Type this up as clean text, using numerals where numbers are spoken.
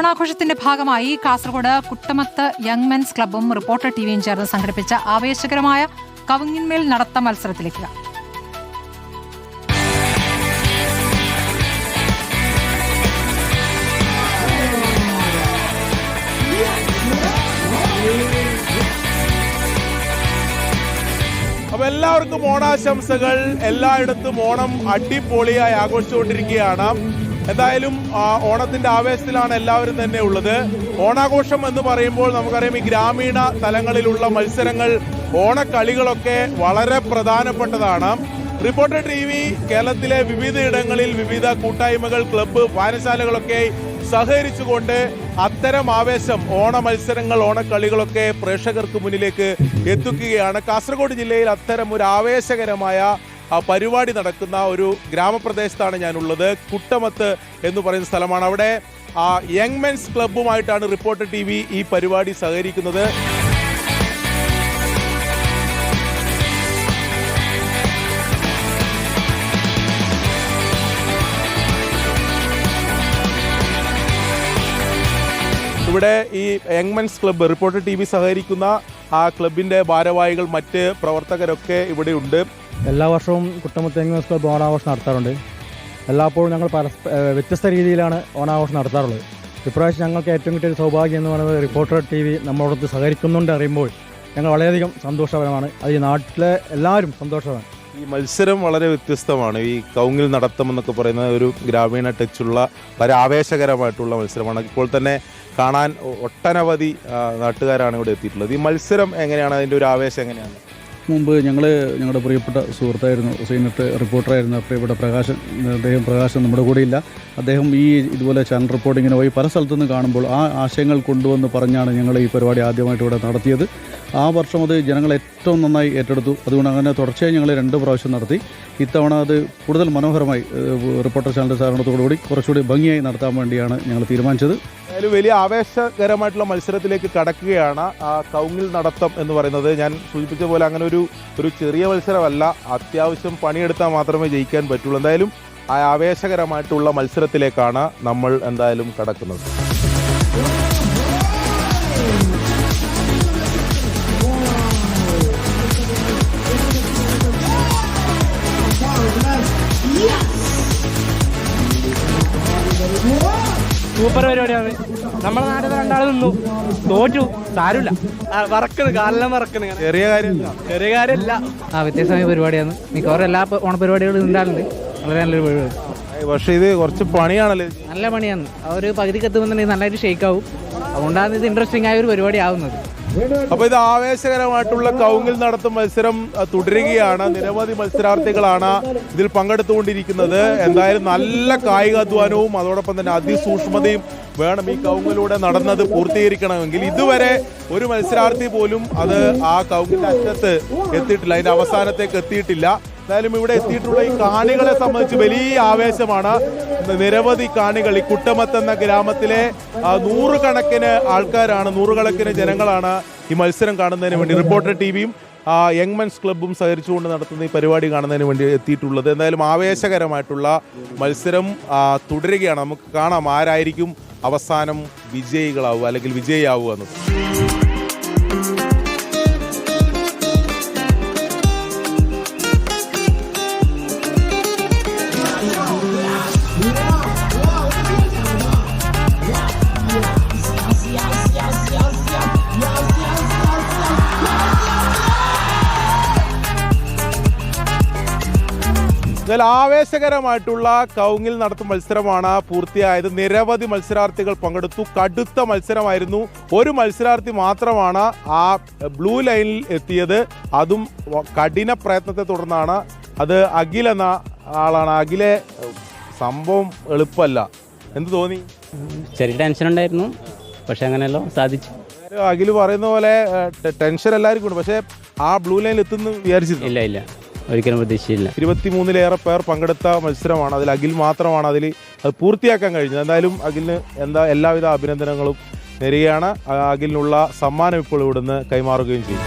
ഓണാഘോഷത്തിന്റെ ഭാഗമായി Kasaragod Kuttamath Young Men's ക്ലബ്ബും Reporter ടിവിയും ചേർന്ന് സംഘടിപ്പിച്ച ആവേശകരമായ കവുങ്ങിന്മേൽ നടത്ത മത്സരത്തിലേക്ക്. അപ്പൊ എല്ലാവർക്കും ഓണാശംസകൾ. എല്ലായിടത്തും ഓണം അടിപൊളിയായി ആഘോഷിച്ചുകൊണ്ടിരിക്കുകയാണ്. എന്തായാലും ഓണത്തിന്റെ ആവേശത്തിലാണ് എല്ലാവരും തന്നെ ഉള്ളത്. ഓണാഘോഷം എന്ന് പറയുമ്പോൾ നമുക്കറിയാം ഈ ഗ്രാമീണ തലങ്ങളിലുള്ള മത്സരങ്ങൾ, ഓണക്കളികളൊക്കെ വളരെ പ്രധാനപ്പെട്ടതാണ്. റിപ്പോർട്ടർ ടി വി കേരളത്തിലെ വിവിധയിടങ്ങളിൽ വിവിധ കൂട്ടായ്മകൾ, ക്ലബ്ബ്, വായനശാലകളൊക്കെ സഹകരിച്ചുകൊണ്ട് അത്തരം ആവേശം, ഓണ മത്സരങ്ങൾ, ഓണക്കളികളൊക്കെ പ്രേക്ഷകർക്ക് മുന്നിലേക്ക് എത്തിക്കുകയാണ്. കാസർഗോഡ് ജില്ലയിൽ അത്തരം ഒരു ആവേശകരമായ പരിപാടി നടക്കുന്ന ഒരു ഗ്രാമപ്രദേശത്താണ് ഞാനുള്ളത്. കുട്ടമത്ത് എന്ന് പറയുന്ന സ്ഥലമാണ്. അവിടെ യങ് മെൻസ് ക്ലബ്ബുമായിട്ടാണ് റിപ്പോർട്ടർ ടി വി ഈ പരിപാടി സഹകരിക്കുന്നത്. ഇവിടെ ഈ Young Men's Club, Reporter T V സഹകരിക്കുന്ന ആ ക്ലബിൻ്റെ ഭാരവാഹികൾ, മറ്റ് പ്രവർത്തകരൊക്കെ ഇവിടെയുണ്ട്. എല്ലാ വർഷവും കുട്ടമത്ത് യങ് മെൻസ് ക്ലബ്ബ് ഓണാഘോഷം നടത്താറുണ്ട്. എല്ലാപ്പോഴും ഞങ്ങൾ വ്യത്യസ്ത രീതിയിലാണ് ഓണാഘോഷം നടത്താറുള്ളത്. ഇപ്രാവശ്യം ഞങ്ങൾക്ക് ഏറ്റവും കിട്ടിയ സൗഭാഗ്യം എന്ന് പറയുന്നത് റിപ്പോർട്ടർ ടി വി നമ്മളോടൊത്ത് സഹകരിക്കുന്നുണ്ട് അറിയുമ്പോൾ ഞങ്ങൾ വളരെയധികം സന്തോഷകരമാണ്. അത് ഈ നാട്ടിലെ എല്ലാവരും സന്തോഷമാണ്. ഈ മത്സരം വളരെ വ്യത്യസ്തമാണ്. ഈ കവുങ്ങിൽ നടത്തം എന്നൊക്കെ പറയുന്ന ഒരു ഗ്രാമീണ ടച്ചുള്ള വളരെ ആവേശകരമായിട്ടുള്ള മത്സരമാണ്. ഇപ്പോൾ തന്നെ കാണാൻ ഒട്ടനവധി നാട്ടുകാരാണ് ഇവിടെ എത്തിയിട്ടുള്ളത്. ഈ മത്സരം എങ്ങനെയാണ്, അതിൻ്റെ ഒരു ആവേശം എങ്ങനെയാണ്? മുമ്പ് ഞങ്ങളുടെ പ്രിയപ്പെട്ട സുഹൃത്തായിരുന്നു, സീനിയർ റിപ്പോർട്ടറായിരുന്നു പ്രിയപ്പെട്ട പ്രകാശൻ നമ്മുടെ കൂടെയില്ല. അദ്ദേഹം ഇതുപോലെ ചാനൽ റിപ്പോർട്ടിങ്ങിന് പോയി പല സ്ഥലത്തുനിന്ന് കാണുമ്പോൾ ആ ആശയങ്ങൾ കൊണ്ടുവന്ന് പറഞ്ഞാണ് ഞങ്ങൾ ഈ പരിപാടി ആദ്യമായിട്ട് ഇവിടെ നടത്തിയത്. ആ വർഷം അത് ജനങ്ങൾ ഏറ്റവും നന്നായി ഏറ്റെടുത്തു. അതുകൊണ്ട് അങ്ങനെ തുടർച്ചയായി ഞങ്ങൾ 2 പ്രാവശ്യം നടത്തി. ഇത്തവണ അത് കൂടുതൽ മനോഹരമായി റിപ്പോർട്ടർ ചാനൽ സഹകരണത്തോടുകൂടി കുറച്ചുകൂടി ഭംഗിയായി നടത്താൻ വേണ്ടിയാണ് ഞങ്ങൾ തീരുമാനിച്ചത്. വലിയ ആവേശകരമായിട്ടുള്ള മത്സരത്തിലേക്ക് കടക്കുകയാണ്. കവുങ്ങിൽ നടത്തം എന്ന് പറയുന്നത് ഞാൻ സൂചിപ്പിച്ച പോലെ അങ്ങനെ ഒരു ചെറിയ മത്സരമല്ല. അത്യാവശ്യം പണിയെടുത്താൽ മാത്രമേ ജയിക്കാൻ പറ്റുള്ളൂ. എന്തായാലും ആ ആവേശകരമായിട്ടുള്ള മത്സരത്തിലേക്കാണ് നമ്മൾ എന്തായാലും കടക്കുന്നത്. സൂപ്പർ പരിപാടിയാണ്. നമ്മുടെ നാട്ടിൽ 2 ആൾ നിന്നു, തോറ്റു, സാരമില്ല. വറക്കുന്നു, കാലെല്ലാം വറക്കുന്നു. ചെറിയ കാര്യമല്ല. വ്യത്യസ്തമായ പരിപാടിയാണ്. മിക്കവാറും എല്ലാ ഓണപരിപാടികളും ഉണ്ടാകുന്നുണ്ട്. വളരെ നല്ലൊരു പരിപാടി. പക്ഷേ ഇത് കുറച്ച് പണിയാണല്ലോ. നല്ല പണിയാണ്. ഒരു പകുതിക്ക് എത്തുമ്പോഴെന്നുണ്ടെങ്കിൽ നല്ലൊരു ഷെയ്ക്ക് ആവും. അതുകൊണ്ടാണ് ഇത് ഇൻട്രസ്റ്റിംഗ് ആയ ഒരു പരിപാടി ആവുന്നത്. അപ്പൊ ഇത് ആവേശകരമായിട്ടുള്ള കവുങ്ങിൽ നടത്തും മത്സരം തുടരുകയാണ്. നിരവധി മത്സരാർത്ഥികളാണ് ഇതിൽ പങ്കെടുത്തുകൊണ്ടിരിക്കുന്നത്. എന്തായാലും നല്ല കായികാധ്വാനവും അതോടൊപ്പം തന്നെ അതിസൂക്ഷ്മതയും വേണം ഈ കവുങ്ങിലൂടെ നടന്നത് പൂർത്തീകരിക്കണമെങ്കിൽ. ഇതുവരെ ഒരു മത്സരാർത്ഥി പോലും അത് ആ കവുങ്ങിന്റെ അറ്റത്ത് എത്തിയിട്ടില്ല, അതിന്റെ അവസാനത്തേക്ക് എത്തിയിട്ടില്ല. എന്തായാലും ഇവിടെ എത്തിയിട്ടുള്ള ഈ കാണികളെ സംബന്ധിച്ച് വലിയ ആവേശമാണ്. നിരവധി കാണികൾ, ഈ കുട്ടമത്ത് എന്ന ഗ്രാമത്തിലെ 100 കണക്കിന് ആൾക്കാരാണ്, 100 കണക്കിന് ജനങ്ങളാണ് ഈ മത്സരം കാണുന്നതിന് വേണ്ടി റിപ്പോർട്ടർ ടി വിയും യങ് മെൻസ് ക്ലബ്ബും സഹകരിച്ചുകൊണ്ട് നടത്തുന്ന ഈ പരിപാടി കാണുന്നതിന് വേണ്ടി എത്തിയിട്ടുള്ളത്. എന്തായാലും ആവേശകരമായിട്ടുള്ള മത്സരം തുടരുകയാണ്. നമുക്ക് കാണാം ആരായിരിക്കും അവസാനം വിജയികളാവുക അല്ലെങ്കിൽ വിജയിയാവുക എന്നത്. ആവേശകരമായിട്ടുള്ള കവുങ്ങിൽ നടത്തും മത്സരമാണ് പൂർത്തിയായത്. നിരവധി മത്സരാർത്ഥികൾ പങ്കെടുത്തു. കടുത്ത മത്സരമായിരുന്നു. ഒരു മത്സരാർത്ഥി മാത്രമാണ് ആ ബ്ലൂ ലൈനിൽ എത്തിയത്. അതും കഠിന പ്രയത്നത്തെ തുടർന്നാണ്. അത് അഖിൽ എന്ന ആളാണ്. അഖിലെ, സംഭവം എളുപ്പമല്ല. എന്ത് തോന്നി? ചെറിയ ടെൻഷൻ ഉണ്ടായിരുന്നു, പക്ഷെ അങ്ങനെയല്ലോ സാധിച്ചു. അഖിൽ പറയുന്ന പോലെ ടെൻഷൻ എല്ലാവർക്കും ഉണ്ട്, പക്ഷെ ആ ബ്ലൂ ലൈനിൽ എത്തുന്നു വിചാരിച്ചില്ല. ഇല്ല, ഒരിക്കലും പ്രതീക്ഷയില്ല. 23-ലേറെ പേർ പങ്കെടുത്ത മത്സരമാണ്. അതിൽ അഖിൽ മാത്രമാണ് അത് പൂർത്തിയാക്കാൻ കഴിഞ്ഞത്. എന്തായാലും അഖിലിന് എല്ലാവിധ അഭിനന്ദനങ്ങളും നേരുകയാണ്. അഖിലിനുള്ള സമ്മാനം ഇപ്പോൾ ഇവിടുന്ന് കൈമാറുകയും ചെയ്തു.